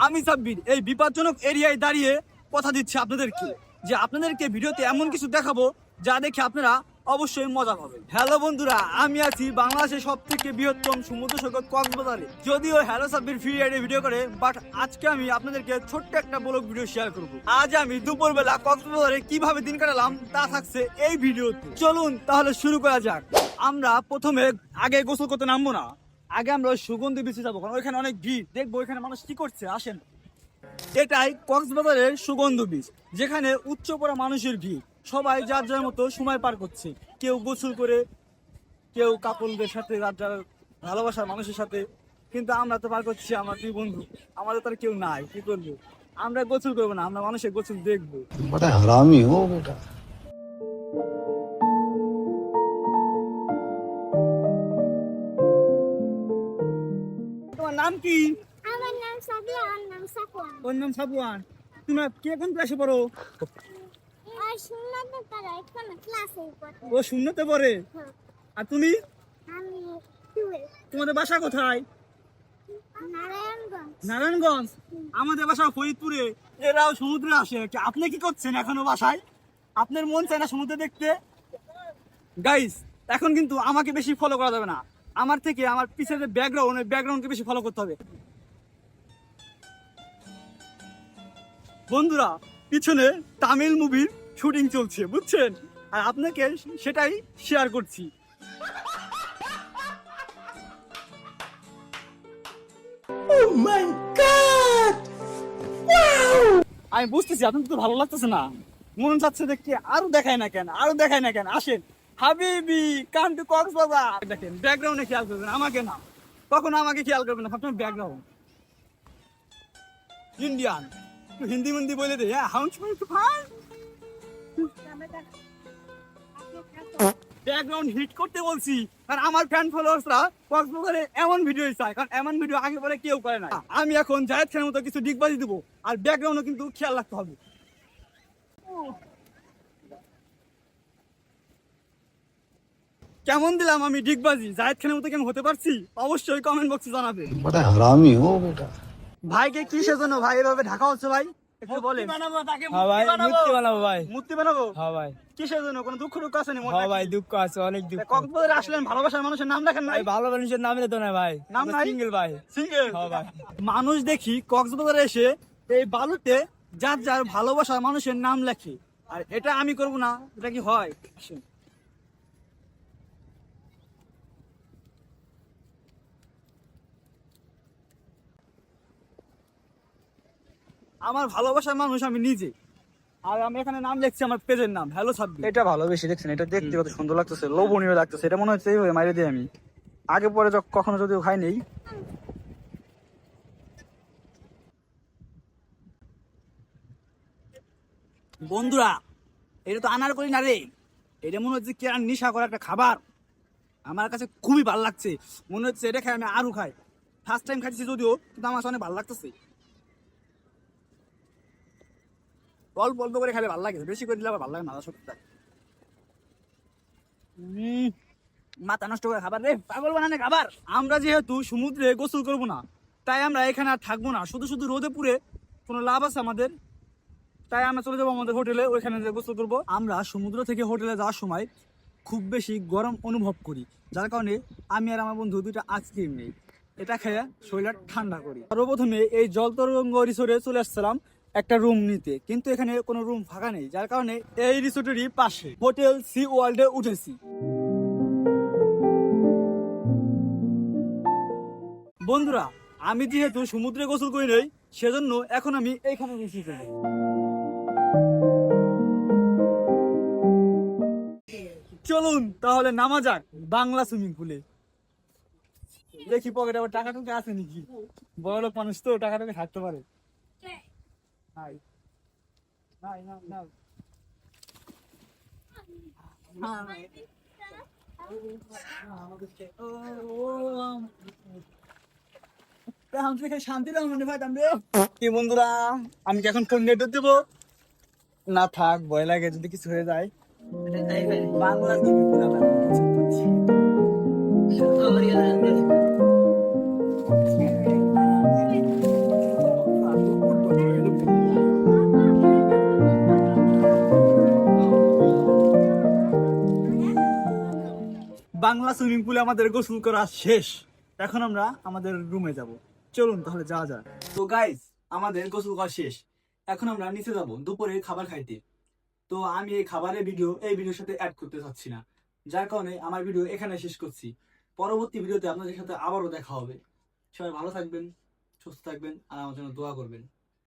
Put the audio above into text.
আমি সাব্বির এই বিপজ্জনক এরিয়ায় দাঁড়িয়ে কথা দিচ্ছি আপনাদেরকে যে আপনাদেরকে ভিডিওতে এমন কিছু দেখাবো যা দেখে আপনারা অবশ্যই মজা পাবেন। হ্যালো বন্ধুরা, আমি আছি বাংলাদেশের সব থেকে বৃহত্তম সমুদ্র সৈকত কক্সবাজারে। যদিও হ্যালো সাব্বির ফ্রি রাইডে ভিডিও করে, বাট আজকে আমি আপনাদেরকে ছোট্ট একটা ব্লগ ভিডিও শেয়ার করব। আজ আমি দুপুরবেলা কক্সবাজারে কিভাবে দিন কাটালাম তা থাকছে এই ভিডিওতে। চলুন তাহলে শুরু করা যাক। আমরা প্রথমে আগে গোসল করতে নামবো না, আগে আমরা ওই সুগন্ধি বিচে যাবো, কারণ ওইখানে অনেক ভিড়। দেখবো ওইখানে মানুষ কি করছে, আসেন। এটাই কক্সবাজারের সুগন্ধ বিচ, যেখানে উচ্চপড়া মানুষের ভিড়। সবাই যার যার মতো সময় পার করছে, কেউ গোসল করে, কেউ কাপলদের সাথে, যার ভালোবাসার মানুষের সাথে। কিন্তু আমরা তো পার করছি আমার দুই বন্ধু, আমাদের তো আর কেউ নাই, কি করবো? আমরা গোসল করবো না, আমরা মানুষের গোসল দেখবো। बड़ा हरामी हो बेटा। তোমার নাম কি? আমার নাম সাদিয়া, আর নাম সাফওয়ান। ওর নাম সাবুয়ান। তুমি কে কোন ক্লাসে পড়ো? আর শুনতে পারো এখন ক্লাসে পড়ে। ও শূন্যতে পড়ে। হ্যাঁ, আর তুমি? আমি 12 তোমাদের বাসা কোথায়? নারায়ণগঞ্জ। নারায়ণগঞ্জ। আমাদের বাসা ফরিদপুরে। এরাও সমুদ্রে আসে। আপনি কি করছেন এখনো বাসায়? আপনার মন চায় না সমুদ্র দেখতে? গাইস, এখন কিন্তু আমাকে বেশি ফলো করা যাবে না। আমার থেকে আমার পিছের যে ব্যাকগ্রাউন্ড, ওই ব্যাকগ্রাউন্ডকে বেশি ফলো করতে হবে। বন্ধুরা, পিছনে তামিল মুভির শুটিং চলছে, বুঝছেন? আর আপনাকে সেটাই শেয়ার করছি। আমি বুঝতেছি আপনার তো ভালো লাগতেছে না, মন চাচ্ছে দেখতে আরো দেখায় না কেন, আরো দেখায় না কেন। আসেন হাবিবি, কাম টু কক্সবাজার। দেখেন ব্যাকগ্রাউন্ডে খেয়াল করবেন, আমাকে না, কখনো আমাকে খেয়াল করবেন না, সবসময় ব্যাকগ্রাউন্ড। ইন্ডিয়ান হিন্দি মন্দি বলে দে, হ্যাঁ হাউন্স টু ফাইন। ব্যাকগ্রাউন্ড হিট করতে বলছি, কারণ আমার ফ্যান ফলোয়ার্সরা কক্সবাজারে এমন ভিডিও চায়, কারণ এমন ভিডিও আগে পরে কেউ করে না। আমি এখন জায়েদ খানের মতো কিছু ডিগবাজি দেবো, আর ব্যাকগ্রাউন্ডও কিন্তু খেয়াল রাখতে হবে। কেমন দিলাম আমি ডিগবাজি? জায়েদ খানের মতো কেমন হতে পারছি? অবশ্যই কমেন্ট বক্সে জানাবে। बड़ा हरामी हो बेटा। ভাইকে কিসের জন্য ভাই এভাবে ঢাকা হচ্ছে ভাই, একটু বলেন। হ্যাঁ ভাই, মূর্তি বানাবো ভাই। মূর্তি বানাবো? হ্যাঁ ভাই। কিসের জন্য? কোনো দুঃখ টুক্ষ আছে নি? হ্যাঁ ভাই, দুঃখ আছে, অনেক দুঃখ। কক্সবাজারে আসলেন, ভালোবাসার মানুষের নাম রাখেন নাই? ভাই ভালো মানুষের নাম তো না ভাই, নাম নাই? সিঙ্গেল ভাই। সিঙ্গেল? হ্যাঁ ভাই। মানুষ দেখি কক্সবাজারে এসে এই বালুতে যার যার ভালোবাসার মানুষের নাম লেখে, আর এটা আমি করব না, এটা কি হয়? আসেন। আমার ভালোবাসার মানুষ আমি নিজে, আর আমি এখানে নাম লিখছি আমার পেজের নাম হ্যালো সাব্বির। এটা ভালোবেসে দেখছেন, এটা দেখতে কত সুন্দর লাগতেছে, লোভনীয় লাগতেছে। এটা মনে হচ্ছে এইভাবে মাইরে দিই আমি, আগে পরে কখনো যদিও খাই নেই। বন্ধুরা, এটা তো আনার করি না রে, এটা মনে হচ্ছে কি আর নেশা করা একটা খাবার। আমার কাছে খুবই ভালো লাগছে, মনে হচ্ছে এটা খাই আমি আরো খাই। ফার্স্ট টাইম খাইছি যদিও, কিন্তু আমার কাছে অনেক ভালো লাগতেছে। অল্প অল্প করে খাইলে ভালো লাগে, বেশি করে দিলে আবার ভালো লাগে না, সত্যি তাই। মাথা নষ্ট করে খাবার রে, পাগল বানানে খাবার। আমরা যেহেতু সমুদ্রে গোসল করব না, তাই আমরা এখানে আর থাকবো না। শুধু শুধু রোদে পুড়ে কোনো লাভ আছে আমাদের? তাই আমরা চলে যাবো আমাদের হোটেলে, ওইখানে যে গোসল করবো। আমরা সমুদ্র থেকে হোটেলে যাওয়ার সময় খুব বেশি গরম অনুভব করি, যার কারণে আমি আর আমার বন্ধু দুইটা আইসক্রিম নেই, এটা খেয়ে শরীরটা ঠান্ডা করি। সর্বপ্রথমে এই জলতরঙ্গ রিসোর্টে চলে আসছিলাম একটা রুম নিতে, কিন্তু এখানে কোনো রুম ফাঁকা নেই, যার কারণে এই রিসোর্টেরই পাশে হোটেল সি ওয়ার্ল্ডে উঠেছি। বন্ধুরা, আমি যেহেতু সমুদ্রে গোসল করি নাই, সেজন্য এখন আমি এইখানে বেশি করি। চলুন তাহলে নামা যাক বাংলা সুইমিং পুলে। দেখি পকেটে আবার টাকা টুকা আছে নাকি, বড় লোক মানুষ তো টাকা টুকা থাকতে পারে। নাই নাই নাই নাই। শান্তি কি বন্ধুরা, আমি কি এখন ফোন নেট দেবো না? থাক, ভয় লাগে যদি কিছু হয়ে যায়। বাংলা বাংলা সুইমিং পুলে আমাদের গোসল করা শেষ। এখন আমরা আমাদের রুমে যাব। চলুন তাহলে যাওয়া যাক। তো গাইস, আমাদের গোসল করা শেষ। এখন আমরা নিচে যাব দুপুরে খাবার খাইতে। তো আমি এই খাবারের ভিডিও এই ভিডিওর সাথে অ্যাড করতে চাচ্ছি না, যার কারণে আমার ভিডিও এখানে শেষ করছি। পরবর্তী ভিডিওতে আপনাদের সাথে আবারও দেখা হবে। সবাই ভালো থাকবেন, সুস্থ থাকবেন আর আমার জন্য দোয়া করবেন।